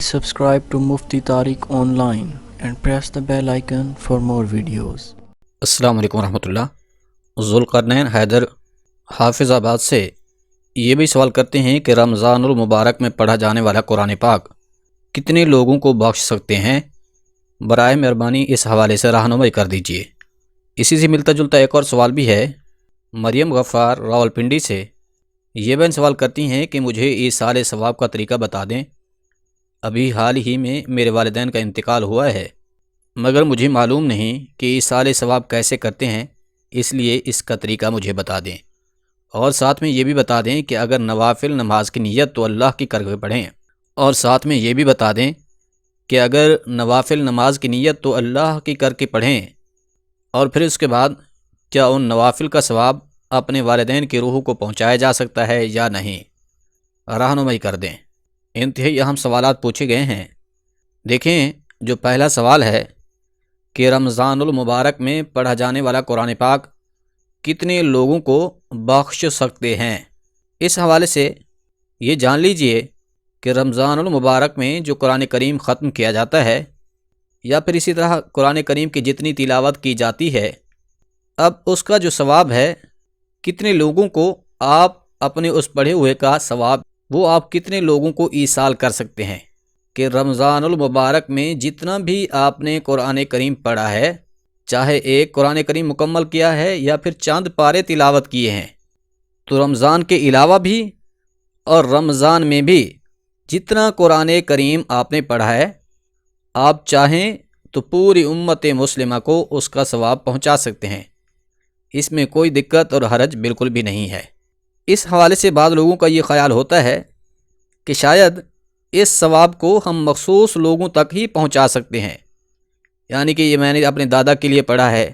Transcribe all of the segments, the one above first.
Subscribe to Mufti Tariq Online and press the bell icon for more videos. السلام علیکم ورحمۃ اللہ۔ ذوالقرنین حیدر حافظ آباد سے یہ بھی سوال کرتے ہیں کہ رمضان المبارک میں پڑھا جانے والا قرآن پاک کتنے لوگوں کو بخش سکتے ہیں؟ برائے مہربانی اس حوالے سے رہنمائی کر دیجیے۔ اسی سے ملتا جلتا ایک اور سوال بھی ہے۔ مریم غفار راولپنڈی سے یہ بہن سوال کرتی ہیں کہ مجھے ایصال ثواب کا طریقہ بتا دیں۔ ابھی حال ہی میں میرے والدین کا انتقال ہوا ہے، مگر مجھے معلوم نہیں کہ ایصال ثواب کیسے کرتے ہیں، اس لیے اس کا طریقہ مجھے بتا دیں، اور ساتھ میں یہ بھی بتا دیں کہ اگر نوافل نماز کی نیت تو اللہ کی کر کے پڑھیں، اور ساتھ میں یہ بھی بتا دیں کہ اگر نوافل نماز کی نیت تو اللہ کی کر کے پڑھیں، اور پھر اس کے بعد کیا ان نوافل کا ثواب اپنے والدین کی روح کو پہنچایا جا سکتا ہے یا نہیں؟ رہنمائی کر دیں۔ انتہائی اہم سوالات پوچھے گئے ہیں۔ دیکھیں، جو پہلا سوال ہے کہ رمضان المبارک میں پڑھا جانے والا قرآن پاک کتنے لوگوں کو بخش سکتے ہیں، اس حوالے سے یہ جان لیجئے کہ رمضان المبارک میں جو قرآن کریم ختم کیا جاتا ہے، یا پھر اسی طرح قرآن کریم کی جتنی تلاوت کی جاتی ہے، اب اس کا جو ثواب ہے، کتنے لوگوں کو آپ اپنے اس پڑھے ہوئے کا ثواب وہ آپ کتنے لوگوں کو ایصال کر سکتے ہیں کہ رمضان المبارک میں جتنا بھی آپ نے قرآن کریم پڑھا ہے، چاہے ایک قرآن کریم مکمل کیا ہے یا پھر چاند پارے تلاوت کیے ہیں، تو رمضان کے علاوہ بھی اور رمضان میں بھی جتنا قرآن کریم آپ نے پڑھا ہے، آپ چاہیں تو پوری امت مسلمہ کو اس کا ثواب پہنچا سکتے ہیں۔ اس میں کوئی دقت اور حرج بالکل بھی نہیں ہے۔ اس حوالے سے بعض لوگوں کا یہ خیال ہوتا ہے کہ شاید اس ثواب کو ہم مخصوص لوگوں تک ہی پہنچا سکتے ہیں، یعنی کہ یہ میں نے اپنے دادا کے لیے پڑھا ہے،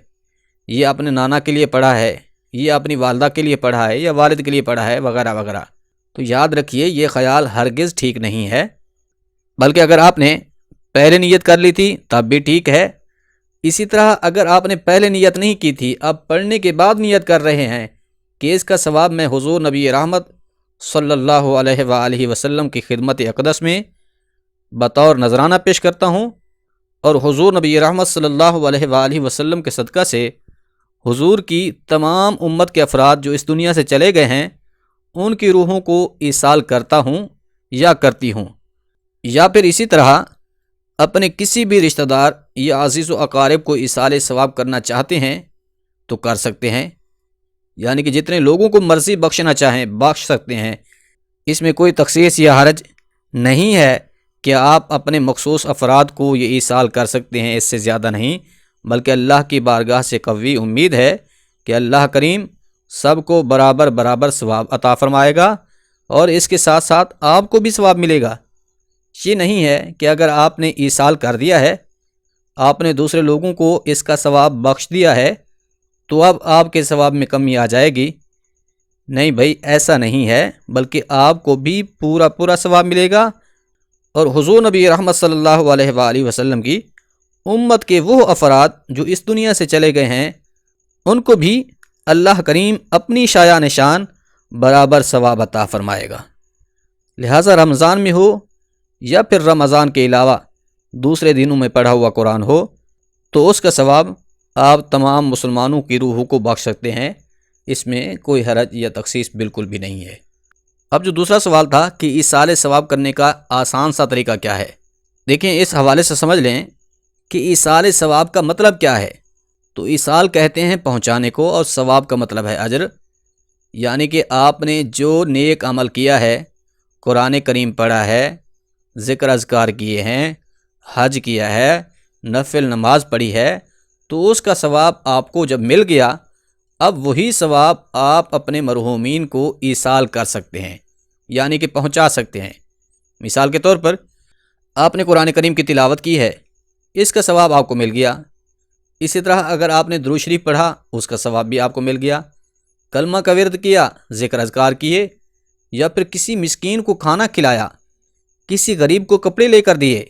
یہ اپنے نانا کے لیے پڑھا ہے، یہ اپنی والدہ کے لیے پڑھا ہے، یا والد کے لیے پڑھا ہے، وغیرہ وغیرہ۔ تو یاد رکھیے، یہ خیال ہرگز ٹھیک نہیں ہے، بلکہ اگر آپ نے پہلے نیت کر لی تھی تب بھی ٹھیک ہے۔ اسی طرح اگر آپ نے پہلے نیت نہیں کی تھی، اب پڑھنے کے بعد نیت کر رہے ہیں کہ اس کا ثواب میں حضور نبی رحمت صلی اللہ علیہ وآلہ وسلم کی خدمت اقدس میں بطور نذرانہ پیش کرتا ہوں، اور حضور نبی رحمت صلی اللہ علیہ وآلہ وسلم کے صدقہ سے حضور کی تمام امت کے افراد جو اس دنیا سے چلے گئے ہیں، ان کی روحوں کو ایصال کرتا ہوں یا کرتی ہوں، یا پھر اسی طرح اپنے کسی بھی رشتہ دار یا عزیز و اقارب کو ایصال ثواب کرنا چاہتے ہیں تو کر سکتے ہیں، یعنی کہ جتنے لوگوں کو مرضی بخشنا چاہیں بخش سکتے ہیں۔ اس میں کوئی تخصیص یا حرج نہیں ہے کہ آپ اپنے مخصوص افراد کو یہ ایصال کر سکتے ہیں، اس سے زیادہ نہیں، بلکہ اللہ کی بارگاہ سے قوی امید ہے کہ اللہ کریم سب کو برابر برابر ثواب عطا فرمائے گا، اور اس کے ساتھ ساتھ آپ کو بھی ثواب ملے گا۔ یہ نہیں ہے کہ اگر آپ نے ایصال کر دیا ہے، آپ نے دوسرے لوگوں کو اس کا ثواب بخش دیا ہے، تو اب آپ کے ثواب میں کمی آ جائے گی۔ نہیں بھائی، ایسا نہیں ہے، بلکہ آپ کو بھی پورا پورا ثواب ملے گا، اور حضور نبی رحمت صلی اللہ علیہ وآلہ وسلم کی امت کے وہ افراد جو اس دنیا سے چلے گئے ہیں، ان کو بھی اللہ کریم اپنی شایع نشان برابر ثواب عطا فرمائے گا۔ لہٰذا رمضان میں ہو یا پھر رمضان کے علاوہ دوسرے دنوں میں پڑھا ہوا قرآن ہو، تو اس کا ثواب آپ تمام مسلمانوں کی روحوں کو بخش سکتے ہیں، اس میں کوئی حرج یا تخصیص بالکل بھی نہیں ہے۔ اب جو دوسرا سوال تھا کہ ایصال ثواب کرنے کا آسان سا طریقہ کیا ہے، دیکھیں اس حوالے سے سمجھ لیں کہ ایصال ثواب کا مطلب کیا ہے۔ تو ایصال کہتے ہیں پہنچانے کو، اور ثواب کا مطلب ہے اجر، یعنی کہ آپ نے جو نیک عمل کیا ہے، قرآن کریم پڑھا ہے، ذکر اذکار کیے ہیں، حج کیا ہے، نفل نماز پڑھی ہے، تو اس کا ثواب آپ کو جب مل گیا، اب وہی ثواب آپ اپنے مرحومین کو ایصال کر سکتے ہیں، یعنی کہ پہنچا سکتے ہیں۔ مثال کے طور پر آپ نے قرآن کریم کی تلاوت کی ہے، اس کا ثواب آپ کو مل گیا۔ اسی طرح اگر آپ نے درود شریف پڑھا، اس کا ثواب بھی آپ کو مل گیا۔ کلمہ کا ورد کیا، ذکر اذکار کیے، یا پھر کسی مسکین کو کھانا کھلایا، کسی غریب کو کپڑے لے کر دیے،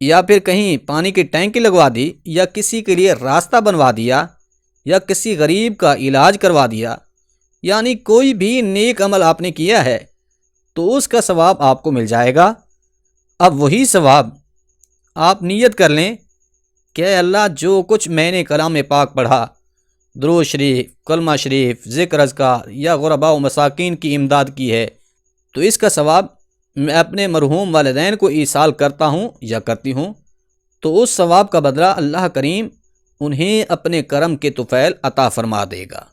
یا پھر کہیں پانی کی ٹینکی لگوا دی، یا کسی کے لیے راستہ بنوا دیا، یا کسی غریب کا علاج کروا دیا، یعنی کوئی بھی نیک عمل آپ نے کیا ہے تو اس کا ثواب آپ کو مل جائے گا۔ اب وہی ثواب آپ نیت کر لیں کہ اے اللہ جو کچھ میں نے کلام پاک پڑھا، درود شریف، کلمہ شریف، ذکر اذکار یا غرباء و مساکین کی امداد کی ہے، تو اس کا ثواب میں اپنے مرحوم والدین کو ایصال کرتا ہوں یا کرتی ہوں، تو اس ثواب کا بدلہ اللہ کریم انہیں اپنے کرم کے طفیل عطا فرما دے گا۔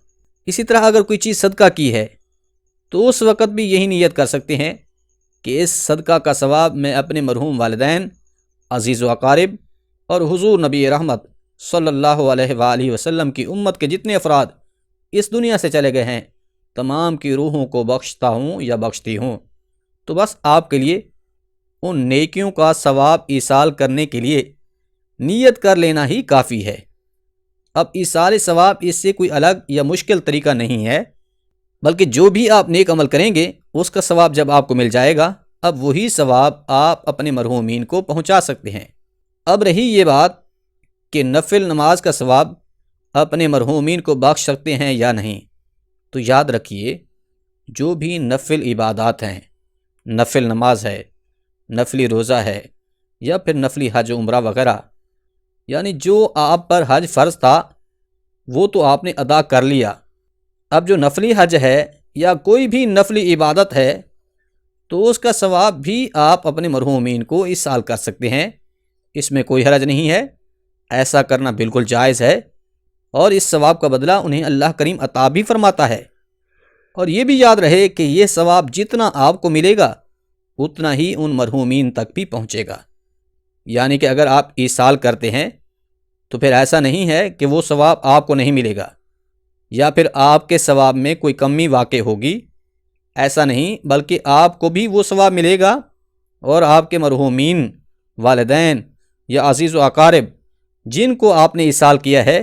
اسی طرح اگر کوئی چیز صدقہ کی ہے تو اس وقت بھی یہی نیت کر سکتے ہیں کہ اس صدقہ کا ثواب میں اپنے مرحوم والدین، عزیز و اقارب اور حضور نبی رحمت صلی اللہ علیہ وآلہ وسلم کی امت کے جتنے افراد اس دنیا سے چلے گئے ہیں تمام کی روحوں کو بخشتا ہوں یا بخشتی ہوں۔ تو بس آپ کے لیے ان نیکیوں کا ثواب ایصال کرنے کے لیے نیت کر لینا ہی کافی ہے۔ اب ایصال ثواب اس سے کوئی الگ یا مشکل طریقہ نہیں ہے، بلکہ جو بھی آپ نیک عمل کریں گے اس کا ثواب جب آپ کو مل جائے گا، اب وہی ثواب آپ اپنے مرحومین کو پہنچا سکتے ہیں۔ اب رہی یہ بات کہ نفل نماز کا ثواب اپنے مرحومین کو بخش سکتے ہیں یا نہیں، تو یاد رکھیے جو بھی نفل عبادات ہیں، نفل نماز ہے، نفلی روزہ ہے، یا پھر نفلی حج و عمرہ وغیرہ، یعنی جو آپ پر حج فرض تھا وہ تو آپ نے ادا کر لیا، اب جو نفلی حج ہے یا کوئی بھی نفلی عبادت ہے تو اس کا ثواب بھی آپ اپنے مرحومین کو ایصال کر سکتے ہیں، اس میں کوئی حرج نہیں ہے، ایسا کرنا بالکل جائز ہے، اور اس ثواب کا بدلہ انہیں اللہ کریم عطا بھی فرماتا ہے۔ اور یہ بھی یاد رہے کہ یہ ثواب جتنا آپ کو ملے گا اتنا ہی ان مرحومین تک بھی پہنچے گا، یعنی کہ اگر آپ ایصال کرتے ہیں تو پھر ایسا نہیں ہے کہ وہ ثواب آپ کو نہیں ملے گا یا پھر آپ کے ثواب میں کوئی کمی واقع ہوگی، ایسا نہیں، بلکہ آپ کو بھی وہ ثواب ملے گا اور آپ کے مرحومین، والدین یا عزیز و اقارب جن کو آپ نے ایصال کیا ہے،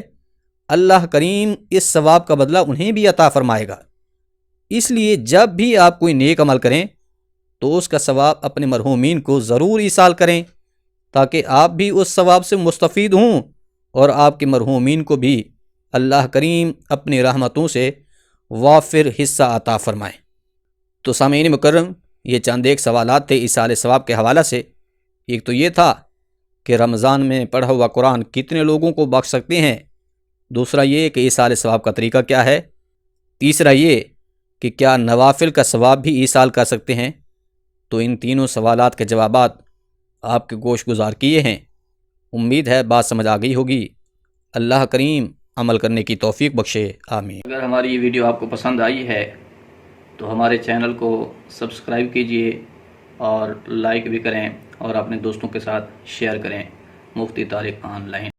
اللہ کریم اس ثواب کا بدلہ انہیں بھی عطا فرمائے گا۔ اس لیے جب بھی آپ کوئی نیک عمل کریں تو اس کا ثواب اپنے مرحومین کو ضرور ایصال کریں تاکہ آپ بھی اس ثواب سے مستفید ہوں اور آپ کے مرحومین کو بھی اللہ کریم اپنی رحمتوں سے وافر حصہ عطا فرمائیں۔ تو سامعین مکرم، یہ چند ایک سوالات تھے ایصال ثواب کے حوالہ سے۔ ایک تو یہ تھا کہ رمضان میں پڑھا ہوا قرآن کتنے لوگوں کو بخش سکتے ہیں، دوسرا یہ کہ ایصال ثواب کا طریقہ کیا ہے، تیسرا یہ کہ کیا نوافل کا ثواب بھی ایصال کر سکتے ہیں۔ تو ان تینوں سوالات کے جوابات آپ کے گوش گزار کیے ہیں، امید ہے بات سمجھ آ گئی ہوگی۔ اللہ کریم عمل کرنے کی توفیق بخشے، آمین۔ اگر ہماری یہ ویڈیو آپ کو پسند آئی ہے تو ہمارے چینل کو سبسکرائب کیجئے اور لائک بھی کریں اور اپنے دوستوں کے ساتھ شیئر کریں۔ مفتی طارق آن لائن۔